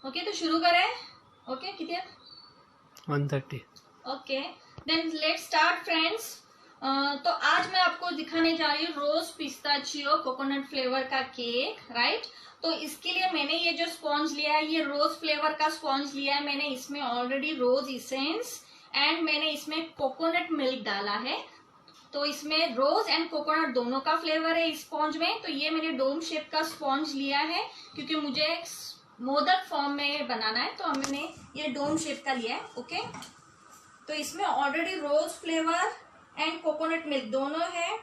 Okay तो शुरू करें। ओके कितने 130। Okay then let's start friends. तो आज मैं आपको दिखाने जा रही हूँ रोज पिस्ताचियो कोकोनट फ्लेवर का केक, राइट। तो इसके लिए मैंने ये जो स्पॉन्ज लिया है ये रोज फ्लेवर का स्पॉन्ज लिया है मैंने। इसमें ऑलरेडी रोज इसेंस एंड मैंने इसमें कोकोनट मिल्क डाला है। तो इसमें रोज एंड कोकोनट दोनों का फ्लेवर है इस स्पॉन्ज में। तो ये मैंने डोम शेप का स्पॉन्ज लिया है क्योंकि मुझे मोदक फॉर्म में बनाना है, तो मैंने ये डोम शेप का लिया है। ओके तो इसमें already rose flavour and coconut milk दोनों है।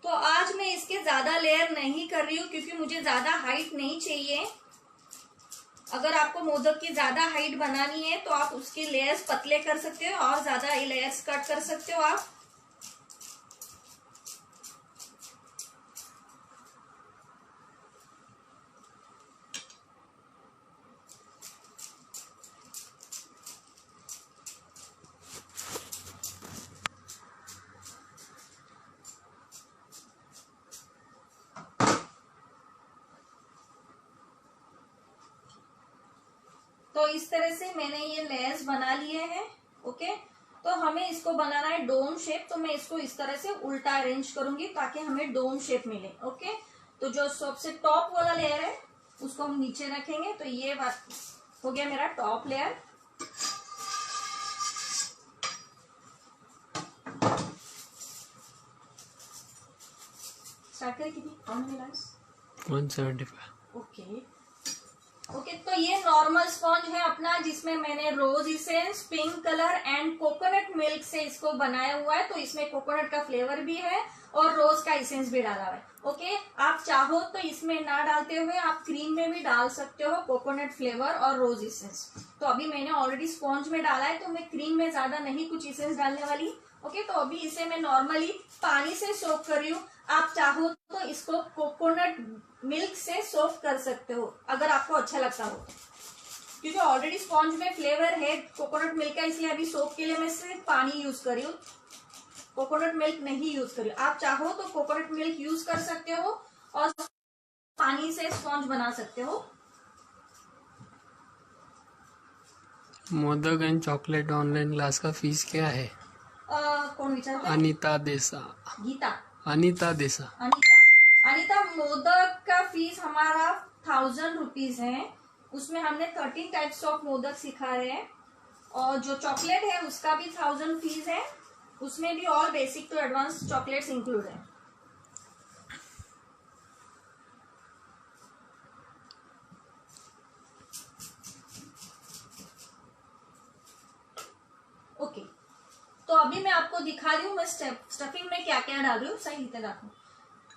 तो आज मैं इसके ज्यादा लेयर नहीं कर रही हूँ क्योंकि मुझे ज्यादा हाइट नहीं चाहिए। अगर आपको मोदक की ज्यादा हाइट बनानी है तो आप उसके लेयर्स पतले कर सकते हो और ज्यादा लेयर्स कट कर सकते हो आप। तो इस तरह से मैंने ये लेयर्स बना लिए हैं। ओके तो हमें इसको बनाना है डोम शेप। तो मैं इसको इस तरह से उल्टा अरेंज करूंगी ताकि हमें डोम शेप मिले। ओके तो जो सबसे टॉप वाला लेयर है उसको हम नीचे रखेंगे। तो ये बात हो गया मेरा टॉप लेयर। स्टार्ट करें कितनी 175। ओके तो ये नॉर्मल स्पॉन्ज है अपना जिसमें मैंने rose essence, pink colour and coconut milk से इसको बनाया हुआ है। तो इसमें कोकोनट का फ्लेवर भी है और रोज का इसेंस भी डाला हुआ है। ओके आप चाहो तो इसमें ना डालते हुए आप क्रीम में भी डाल सकते हो कोकोनट फ्लेवर और रोज इसेंस। तो अभी मैंने ऑलरेडी स्पॉन्ज में डाला है तो मैं क्रीम में ज्यादा नहीं कुछ इसेंस डालने वाली। ओके तो अभी इसे मैं नॉर्मली पानी से सोक कर रही हूँ। आप चाहो तो इसको कोकोनट मिल्क से सोक कर सकते हो अगर आपको अच्छा लगता हो, क्योंकि ऑलरेडी स्पॉन्ज में फ्लेवर है कोकोनट मिल्क का, इसलिए अभी सोक के लिए मैं सिर्फ पानी यूज कर रही हूँ, कोकोनट मिल्क नहीं यूज कर रही हूँ। आप चाहो तो कोकोनट मिल्क यूज कर सकते हो और पानी से स्पॉन्ज बना सकते हो। Modak and chocolate online class का फीस क्या है? कौन विचारता है? अनीता देसा। गीता अनीता देसा। अनीता मोदक का फीस हमारा 1000 रुपीज है। उसमें हमने 13 टाइप्स ऑफ मोदक सिखा रहे हैं और जो चॉकलेट है उसका भी 1000 फीस है। उसमें भी all basic to advance chocolates include है। ओके तो अभी मैं आपको दिखा रही हूँ मैं स्टफिंग में क्या क्या डाल रही हूँ। सही रीते रखो।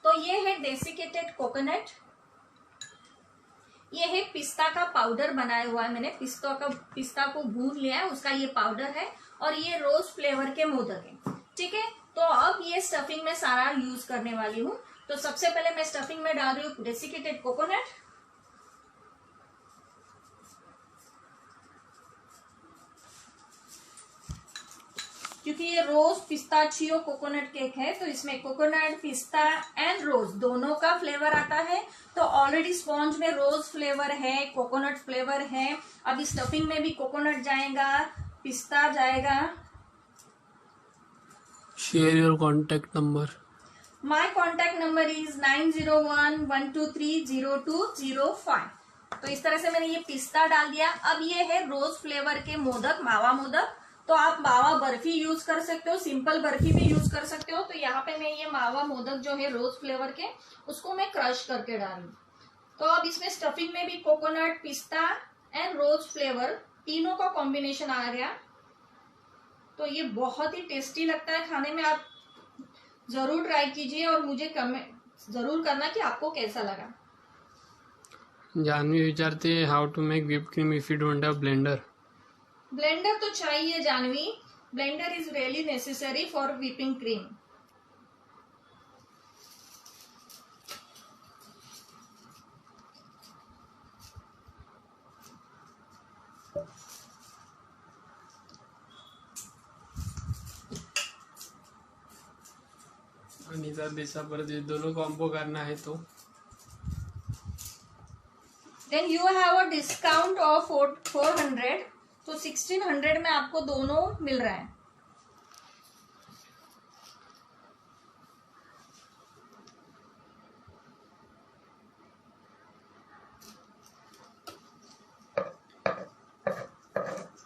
तो ये है डेसिकेटेड कोकोनट, ये है पिस्ता का पाउडर बनाया हुआ है मैंने। पिस्ता को भून लिया है, उसका ये पाउडर है और ये रोज फ्लेवर के मोदक है। ठीक है तो अब ये स्टफिंग में सारा यूज करने वाली हूँ। तो सबसे पहले मैं स्टफिंग में डाल रही हूँ डेसिकेटेड कोकोनट। क्योंकि ये रोज पिस्ताचियो कोकोनट केक है तो इसमें कोकोनट, पिस्ता एंड रोज दोनों का फ्लेवर आता है। तो ऑलरेडी स्पॉन्ज में रोज फ्लेवर है, कोकोनट फ्लेवर है। अभी स्टफिंग में भी कोकोनट जाएगा, पिस्ता जाएगा। Share your contact number. My contact number is 9011230205। तो इस तरह से मैंने ये पिस्ता डाल दिया। अब ये है रोज फ्लेवर के मोदक, मावा मोदक। तो आप मावा बर्फी यूज कर सकते हो, सिंपल बर्फी भी यूज कर सकते हो। तो यहाँ पे मैं ये मावा मोदक जो है रोज फ्लेवर के उसको मैं क्रश करके डाल रही हूँ। तो अब इसमें स्टफिंग में भी कोकोनट, पिस्ता एंड रोज फ्लेवर तीनों का कॉम्बिनेशन आ गया। तो ये बहुत ही टेस्टी लगता है खाने में। आप जरूर ट्राई कीजिए और मुझे कमेंट जरूर करना कि आपको कैसा लगा। जानवी विचारते हैं how to make whip cream if you don't have blender. Blender तो चाहिए Janvi. Blender is really necessary for whipping cream. Anita Desa पर ये दोनों कॉम्बो करना है तो then you have a discount of 400, तो 1600 में आपको दोनों मिल रहा है।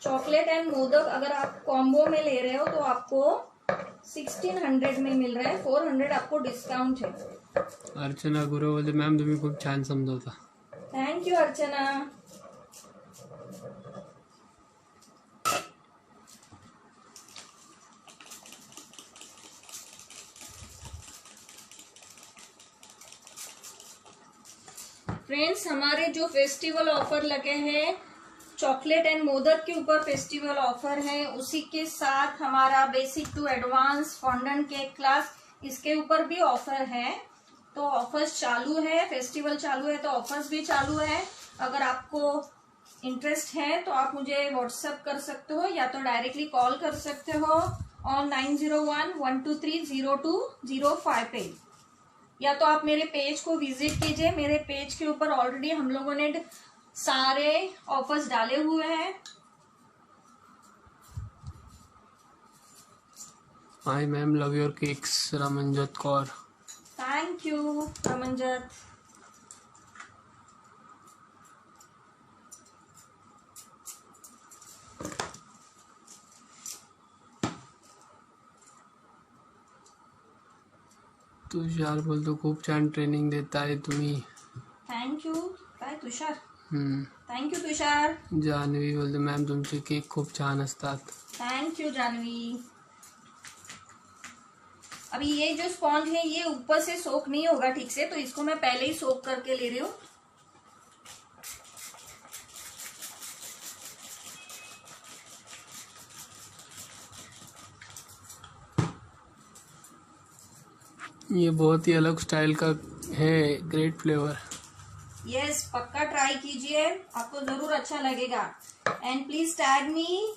चॉकलेट एंड मोदक अगर आप कॉम्बो में ले रहे हो तो आपको 1600 में मिल रहा है, 400 आपको डिस्काउंट है। अर्चना गुरु बोलते मॅम तुम्ही खूप छान समजवता। Thank you Archana. फ्रेंड्स, हमारे जो फेस्टिवल ऑफर लगे हैं, चॉकलेट एंड मोदक के ऊपर फेस्टिवल ऑफर है, उसी के साथ हमारा basic to advance fondant cake class, इसके ऊपर भी ऑफर है। तो ऑफर्स चालू है, फेस्टिवल चालू है तो ऑफर्स भी चालू है। अगर आपको इंटरेस्ट है तो आप मुझे व्हाट्सएप कर सकते हो या तो डायरेक्टली कॉल कर सकते हो ऑन 9011230205 पे, या तो आप मेरे पेज को विजिट कीजिए। मेरे पेज के ऊपर ऑलरेडी हम लोगों ने सारे ऑफर्स डाले हुए हैं। Hi ma'am, love your cakes, Ramanjot Kaur. Thank you Ramanjot. Tushar बोलतो खूप छान ट्रेनिंग देताय तुम्ही। Thank you. काय तुषार? हम्म। Thank you Tushar. जान्हवी बोलते मॅम तुमचे केक खूप छान असतात। Thank you Janhavi. अभी ये जो स्पॉन्ज है ये ऊपर से सोक नहीं होगा ठीक से, तो इसको मैं पहले ही सोक करके ले रही हूँ। ये बहुत ही अलग स्टाइल का है, ग्रेट फ्लेवर। यस, पक्का ट्राई कीजिए, आपको जरूर अच्छा लगेगा। एंड प्लीज टैग मी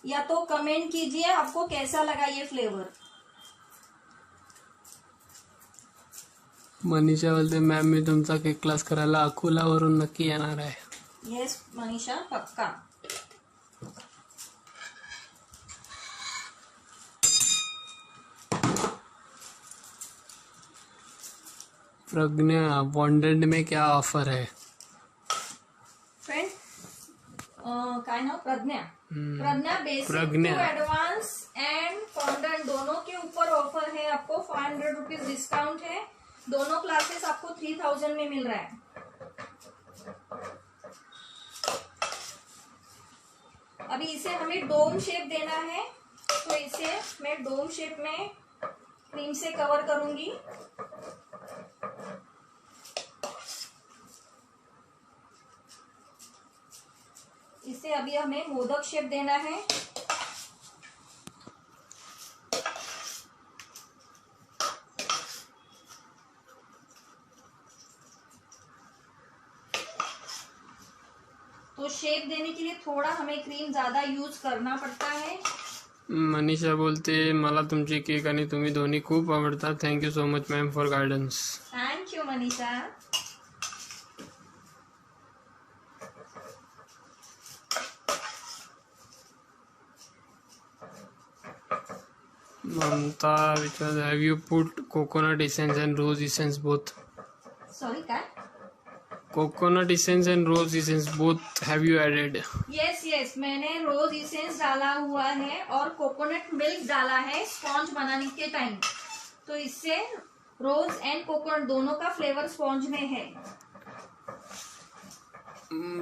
या तो कमेंट कीजिए आपको कैसा लगा ये फ्लेवर। मनीषा बोलते मॅम मी तुमचा केक क्लास करायला अकोलावरून नक्की येणार आहे। यस मनीषा, पक्का। प्रज्ञा बॉन्डेड में क्या ऑफर है? फ्रेंड काय नाव? Pragya. Pragya basic Pragya. To advance and fondant दोनों के ऊपर ऑफर है। आपको 500 रुपीज डिस्काउंट है। दोनों क्लासेस आपको 3000 में मिल रहा है। अभी इसे हमें डोम शेप देना है, तो इसे मैं डोम शेप में क्रीम से कवर करूंगी। इसे अभी हमें मोदक शेप देना है। तो शेप देने के लिए थोड़ा हमें क्रीम ज्यादा यूज करना पड़ता है। मनीषा बोलते मला तुमचे केक आणि तुम्ही दोन्ही खूप आवडतात। Thank you so much ma'am for guidance. Thank you Manisha. Mamta विचार have you put coconut essence and rose essence both? Sorry काय? Coconut essence and rose essence both have you added? Yes yes, मैंने रोज इसेंस डाला हुआ है और coconut milk डाला है sponge बनाने के टाइम। तो इससे रोज एंड कोकोनट दोनों का फ्लेवर स्पॉन्ज में है।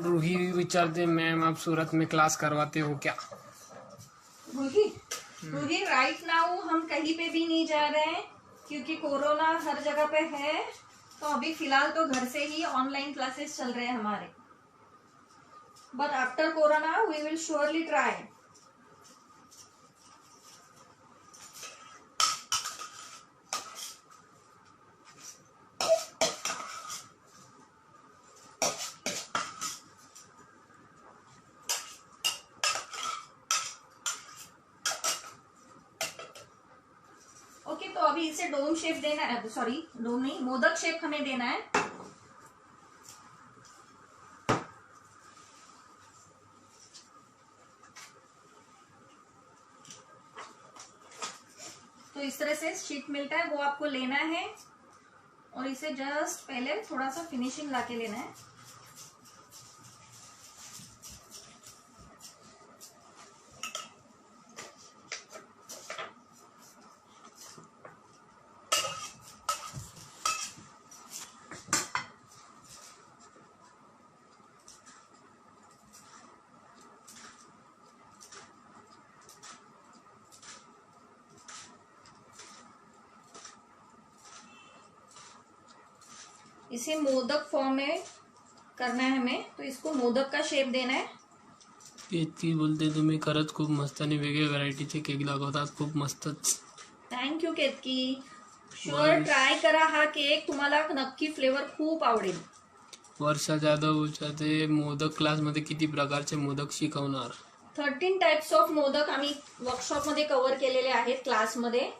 रूही विचारते मैम आप सूरत में क्लास करवाते हो क्या? रूही राइट नाउ हम कहीं पे भी नहीं जा रहे हैं क्योंकि कोरोना हर जगह पे है। तो अभी फिलहाल तो घर से ही ऑनलाइन क्लासेस चल रहे हैं हमारे। But after corona we will surely try. अभी इसे डोम शेप देना है, सॉरी डोम नहीं, मोदक शेप हमें देना है। तो इस तरह से शीट मिलता है, वो आपको लेना है और इसे जस्ट पहले थोड़ा सा फिनिशिंग लाके लेना है। इसे मोदक फॉर्म में करना है हमें, तो इसको मोदक का शेप देना है। केतकी बोलते तुम्ही खरंच खूप मस्त आणि वेगवेगळ्या व्हरायटीचे केक दाखवतात, खूप मस्तच. थँक्यू केतकी. शुअर ट्राय करा हा केक, तुम्हाला नक्की फ्लेवर खूप आवडेल. वर्षा जाधवच्या ते मोदक क्लासमध्ये किती प्रकारचे मोदक शिकवणार? 13 टाइप्स ऑफ मोदक आम्ही वर्कशॉप मध्ये कव्हर केलेले आहेत क्लासमध्ये.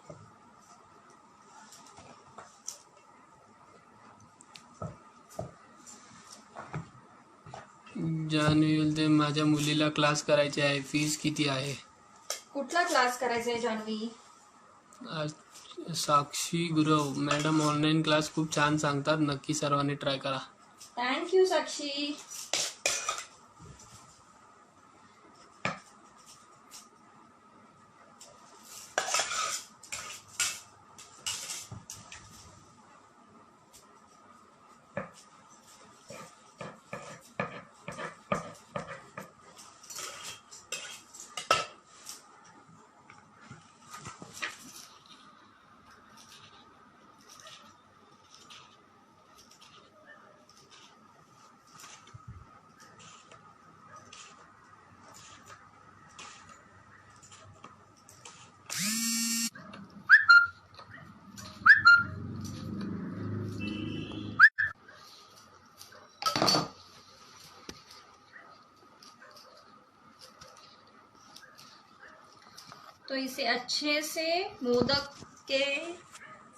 जान्हवी बोलते माझ्या मुलीला क्लास करायचे आहे, फीस किती आहे? कुठला क्लास करायचा आहे जान्हवी? साक्षी गुरव मॅडम ऑनलाईन क्लास खूप छान सांगतात, नक्की सर्वांनी ट्राय करा. थँक्यू साक्षी. तो इसे अच्छे से मोदक के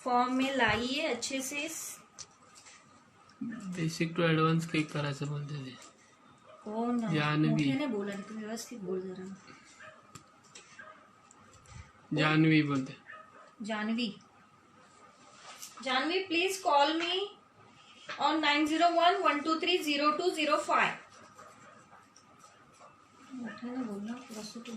फॉर्म में लाइए, अच्छे से. बेसिक टू ऍडव्हान्स केक करायचं बोलते ते. हो ना, जान्हवी. मोठ्याने बोला, तू व्यवस्थित बोल जरा. जान्हवी बोलते. Janvi. Janvi please call me on 9011230205. मोठ्याने बोल ना थोडंसं तू.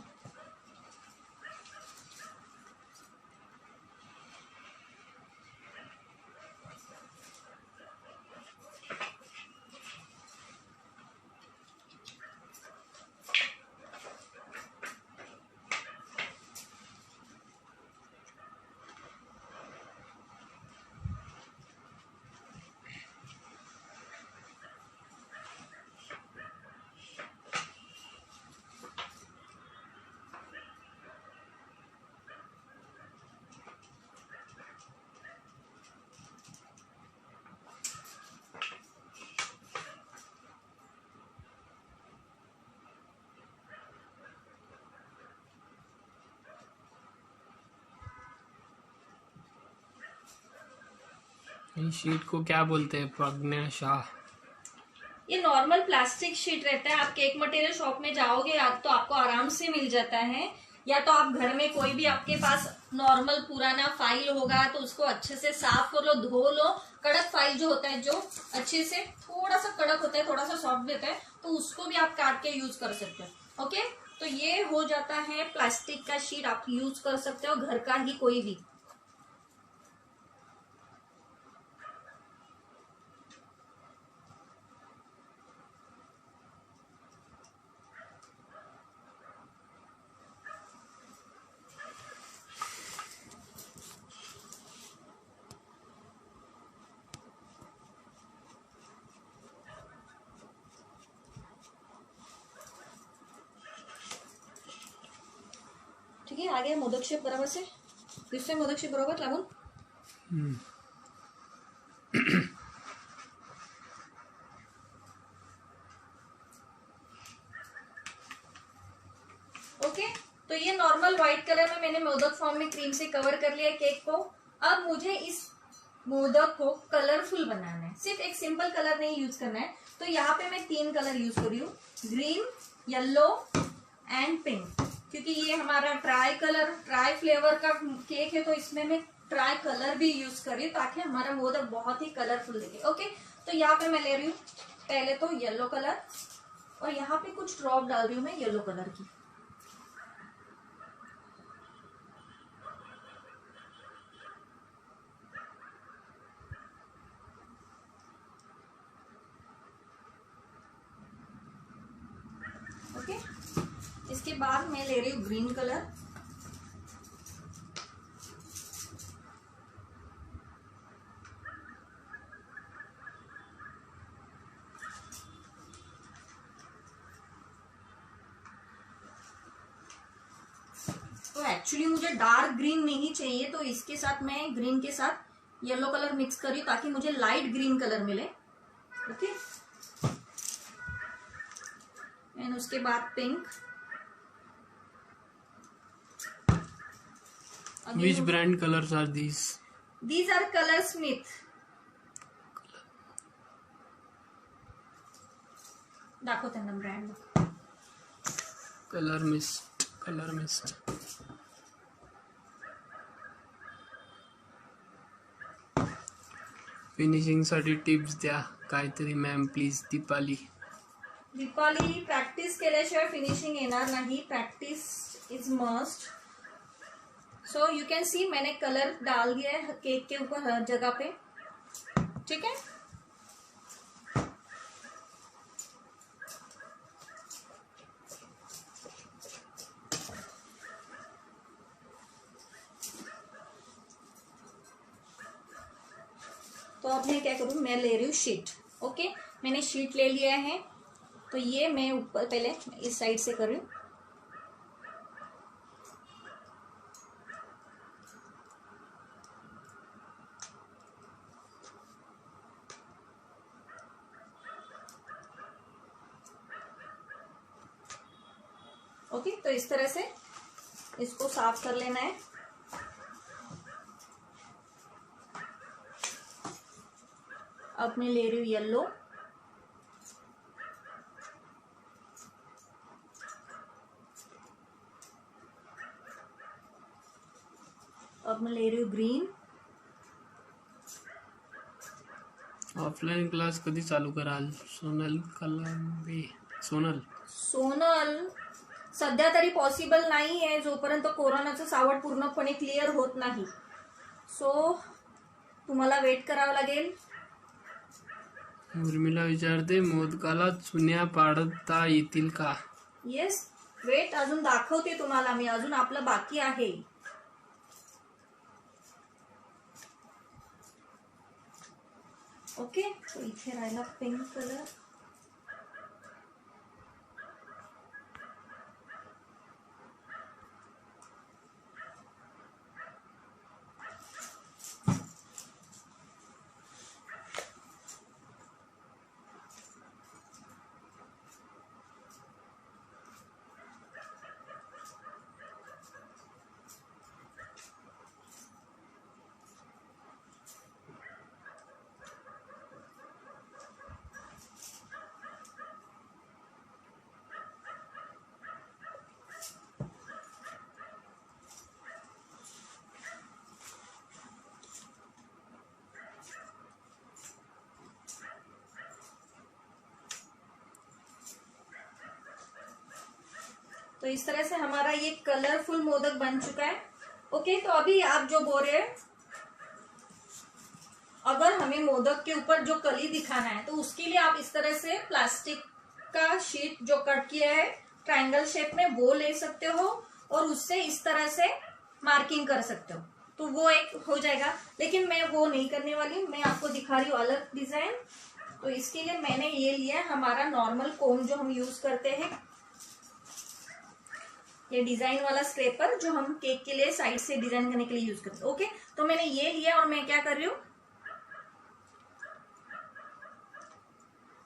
इस शीट को क्या बोलते हैं? प्रज्ञा शाह. ये नॉर्मल प्लास्टिक शीट रहता है. आप केक मटेरियल शॉप में जाओगे तो आपको आराम से मिल जाता है, या तो आप घर में कोई भी आपके पास नॉर्मल पुराना फाइल होगा तो उसको अच्छे से साफ कर लो, धो लो. कड़क फाइल जो होता है, जो अच्छे से थोड़ा सा कड़क होता है, थोड़ा सा सॉफ्ट देता है, तो उसको भी आप काट के यूज कर सकते हो. ओके, तो ये हो जाता है प्लास्टिक का शीट. आप यूज कर सकते हो घर का ही कोई भी. ठीक आहे, आगे मोदक शेप बरोबर से दिसतोय, मोदक शेप बरोबर लागून. ओके, तो ये नॉर्मल व्हाइट कलर में मैंने मोदक फॉर्म में क्रीम से कवर कर लिया केक को. अब मुझे इस मोदक को कलरफुल बनाना है, सिर्फ एक सिंपल कलर नहीं यूज करना है। तो यहाँ पे मैं 3 कलर यूज कर रही हूँ, ग्रीन, येलो एंड पिंक, क्योंकि ये हमारा ट्राई फ्लेवर का केक है, तो इसमें मैं ट्राई कलर भी यूज कर रही हूँ ताकि हमारा मोदक बहुत ही कलरफुल दिखे। ओके, तो यहाँ पे मैं ले रही हूँ पहले तो येलो कलर, और यहाँ पे कुछ ड्रॉप डाल रही हूँ मैं येलो कलर की। ओके, इसके बाद मैं ले रही हूँ ग्रीन कलर, तो एक्चुअली मुझे डार्क ग्रीन नहीं चाहिए, तो इसके साथ मैं ग्रीन के साथ येलो कलर मिक्स कर रही हूँ ताकि मुझे लाइट ग्रीन कलर मिले। ओके, एंड उसके बाद pink. Which brand colors are these? These are Color Smith. दाखव त्यांना ब्रँड। Colour mist. फिनिशिंग साठी टिप्स द्या काहीतरी मॅम प्लीज. दीपाली, प्रॅक्टिस केल्याशिवाय फिनिशिंग येणार नाही, practice is must. So you can see मैंने कलर डाल दिया है केक के ऊपर हर जगह पे, ठीक है। तो अब मैं क्या करूँ, मैं ले रही हूँ शीट। ओके, मैंने शीट ले लिया है, तो ये मैं ऊपर पहले इस साइड से कर रही हूँ। ओके, तो इस तरह से इसको साफ कर लेना है। अब मैं ले रही हूँ येलो, अब मैं ले रही हूँ ग्रीन। ऑफलाईन क्लास कधी चालू कराल? सोनल कलांबे. सोनल सध्या तरी पॉसिबल नाही आहे, जोपर्यंत कोरोनाचं सावट पूर्णपणे क्लिअर होत नाही। सो तुम्हाला वेट करावं लागेल। उर्मिला विचारते, मोदकाला चुन्या पाडता येतील का? येस, वेट, अजून दाखवते तुम्हाला मी, अजून आपलं बाकी आहे। ओके, तो इथे राहिला पिंक कलर। तो इस तरह से हमारा ये कलरफुल मोदक बन चुका है। ओके, तो अभी आप जो बोल रहे हैं, अगर हमें मोदक के ऊपर जो कली दिखाना है तो उसके लिए आप इस तरह से प्लास्टिक का शीट जो कट किया है ट्रायंगल शेप में वो ले सकते हो, और उससे इस तरह से मार्किंग कर सकते हो, तो वो एक हो जाएगा। लेकिन मैं वो नहीं करने वाली, मैं आपको दिखा रही हूँ अलग डिजाइन। तो इसके लिए मैंने ये लिया है हमारा नॉर्मल कोन जो हम यूज करते हैं, ये डिजाइन वाला स्क्रैपर जो हम केक के लिए साइड से डिजाइन करने के लिए यूज करते हैं। ओके, तो मैंने ये लिया और मैं क्या कर रही हूँ,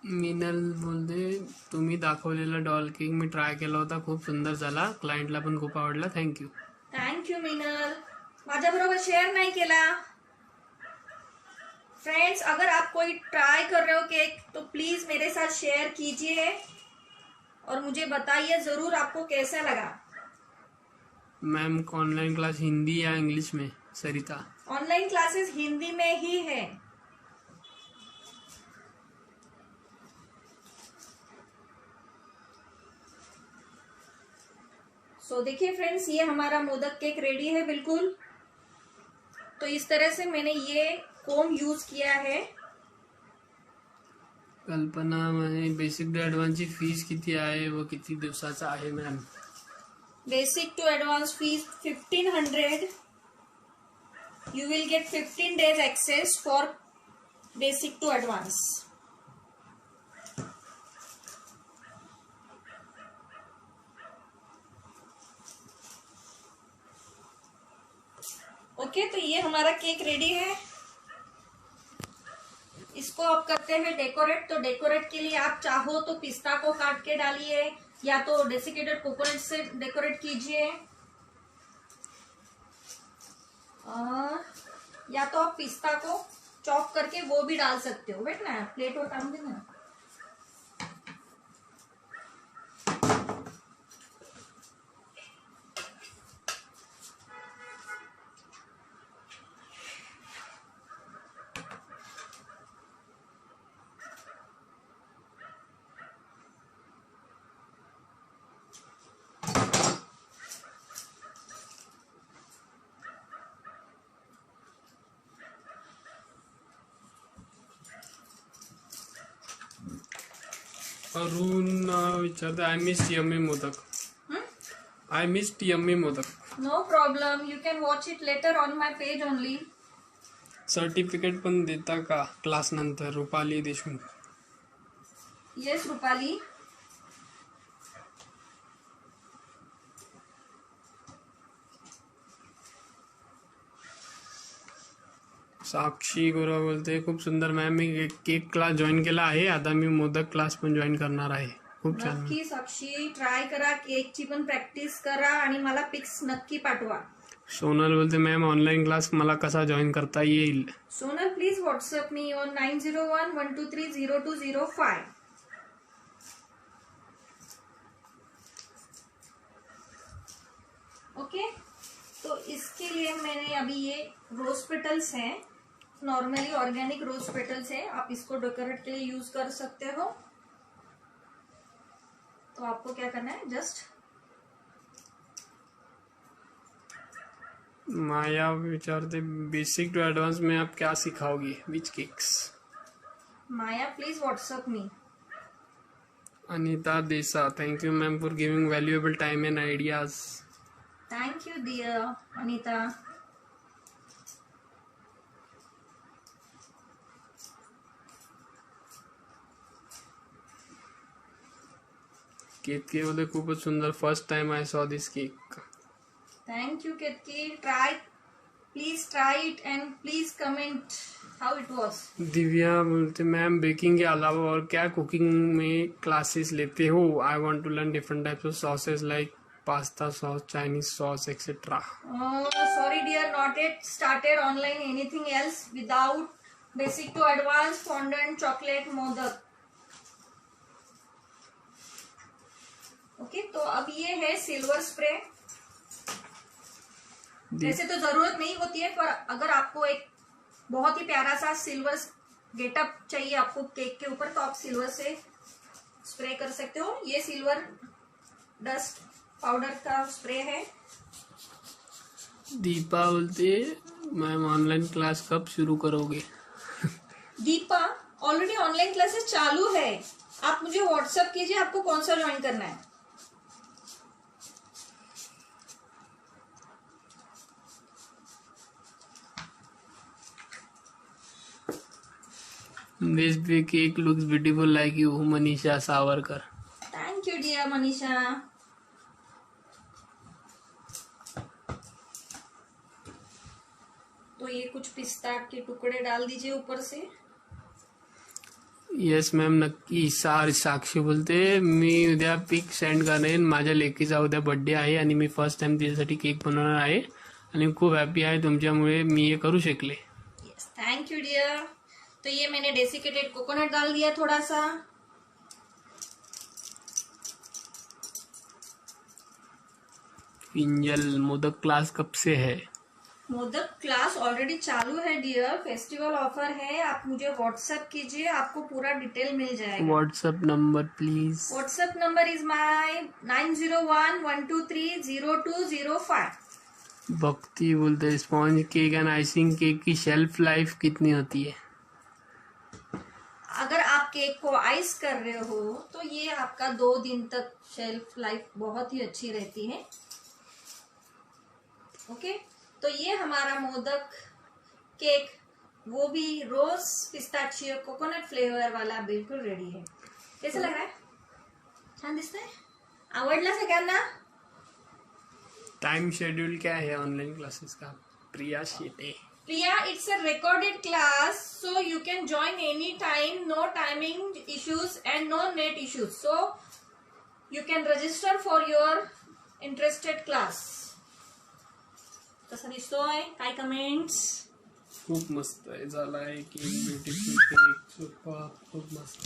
मिनल बोलते, तुम्ही दाखवलेला डॉल केक मी ट्राय केला होता, खूप सुंदर झाला, क्लायंटला पण खूप आवडला, थँक्यू. थँक्यू मिनल। माझ्याबरोबर शेअर नाही केला. फ्रेंड्स, अगर आप कोई ट्राई कर रहे हो केक तो प्लीज मेरे साथ शेयर कीजिए और मुझे बताइए जरूर आपको कैसा लगा. मैम ऑनलाइन क्लास हिंदी या इंग्लिश में सरिता? ऑनलाइन क्लासेस हिंदी में ही है. सो देखिए फ्रेंड्स, ये हमारा मोदक केक रेडी है बिल्कुल. तो इस तरह से मैंने ये कोम यूज किया है. कल्पना म्हणे बेसिक टू ॲडव्हान्सची फीस किती आहे व किती दिवसाचा आहे ma'am? Basic to advance fees 1500. You will get 15 days access for basic to advance. Okay, तो ये हमारा केक रेडी है. इसको आप करते हैं डेकोरेट. तो डेकोरेट के लिए आप चाहो तो पिस्ता को काट के डालिए या तो डेसिकेटेड कोकोनट से डेकोरेट कीजिए, और या तो आप पिस्ता को चॉप करके वो भी डाल सकते हो. वेट ना, प्लेट और काम देना. अरुण विचारते I miss yummy modak. I miss yummy modak. No problem, you can watch it later on my page only. Certificate पण देता का क्लास नंतर? रुपाली देशमुख. येस रुपाली. साक्षी गोरा बोलते खूप सुंदर मॅम, मी केक क्लास जॉईन केला आहे, आता मी मोदक क्लास पण जॉईन करणार आहे. खूप छान. नक्की साक्षी ट्राय करा, केकची पण प्रॅक्टिस करा आणि मला पिक्स नक्की पाठवा. सोनल बोलते मॅम ऑनलाईन क्लास मला कसा जॉईन करता येईल? Sonal please WhatsApp me on 9011230205. Okay, तो इसके लिए मैंने अभी ये रोज पेटल्स हैं, नॉर्मली ऑर्गेनिक रोज पेटल्स है. आप इसको डेकोरेट के लिए यूज कर सकते हो. तो आपको क्या करना है, जस्ट माया विचारते बेसिक टू एडवांस में आप क्या सिखाओगी, which cakes? Maya please WhatsApp me. Anita Desa thank you ma'am for giving valuable time and ideas. Thank you dear Anita. Ketaki बोलते खूपच सुंदर, first time I saw this cake. Thank you Ketaki. Please try it and please comment how it was. Divya बोलते ma'am baking के अलावा और क्या cooking में classes लेते हो? I want to learn different types of sauces like pasta sauce, Chinese sauce etcetera. Sorry dear, not yet started online anything else without basic to advanced fondant chocolate modak. Okay, तो अब ये है silver spray. वैसे तो जरूरत नहीं होती है, पर अगर आपको एक बहुत ही प्यारा सा सिल्वर गेटअप चाहिए आपको केक के ऊपर, तो आप सिल्वर से स्प्रे कर सकते हो. ये सिल्वर डस्ट पाउडर का स्प्रे है. दीपा बोलते मैम ऑनलाइन क्लास कब शुरू करोगे? दीपा, ऑलरेडी ऑनलाइन क्लासेस चालू है. आप मुझे व्हाट्सएप कीजिए आपको कौन सा ज्वाइन करना है. This big cake looks beautiful like you, Manisha Savarkar. Thank you dear Manisha. तो ये कुछ पिस्ता के टुकड़े डाल दीजिए ऊपर से. येस मॅम नक्की. साक्षी बोलते मी उद्या पिक सेंड करेन, माझ्या लेकीचा उद्या बर्थडे आहे आणि मी फर्स्ट टाइम तिच्यासाठी केक बनवणार आहे आणि खूप हॅपी आहे तुमच्यामुळे मी हे करू शकले. Yes, thank you dear. तो ये मैंने डेसिकेटेड कोकोनट डाल दिया थोड़ा सा. किंजल मोदक क्लास कब से है? मोदक क्लास ऑलरेडी चालू है डियर. फेस्टिवल ऑफर है, आप मुझे व्हाट्सएप कीजिए, आपको पूरा डिटेल मिल जाएगा. WhatsApp number please. WhatsApp number is my 9011230205. भक्ति बोलते sponge cake and icing cake की शेल्फ लाइफ कितनी होती है? अगर आप केक को आइस कर रहे हो तो ये आपका 2 दिन तक शेल्फ लाइफ बहुत ही अच्छी रहती है. ओके, तो ये हमारा मोदक केक, वो भी रोज पिस्ताचियो कोकोनट फ्लेवर वाला, बिल्कुल रेडी है. कैसा लग रहा है? छान दिसतंय? आवडला सगळ्यांना? टाइम शेड्यूल क्या है ऑनलाइन क्लासेस का? प्रिया Shete. Priya, it's a recorded class, so you can join any time, no timing issues and no net issues. So you can register for your interested class. कसा दिसतोय? काय कमेंट्स? खूप मस्त आहे. झालाय केक, ब्युटिफुल केक, सुपर, खूप मस्त.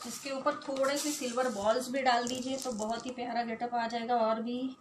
इसके ऊपर थोड़े से सिल्वर बॉल्स भी डाल दीजिए तो बहुत ही प्यारा गेटअप आ जाएगा और भी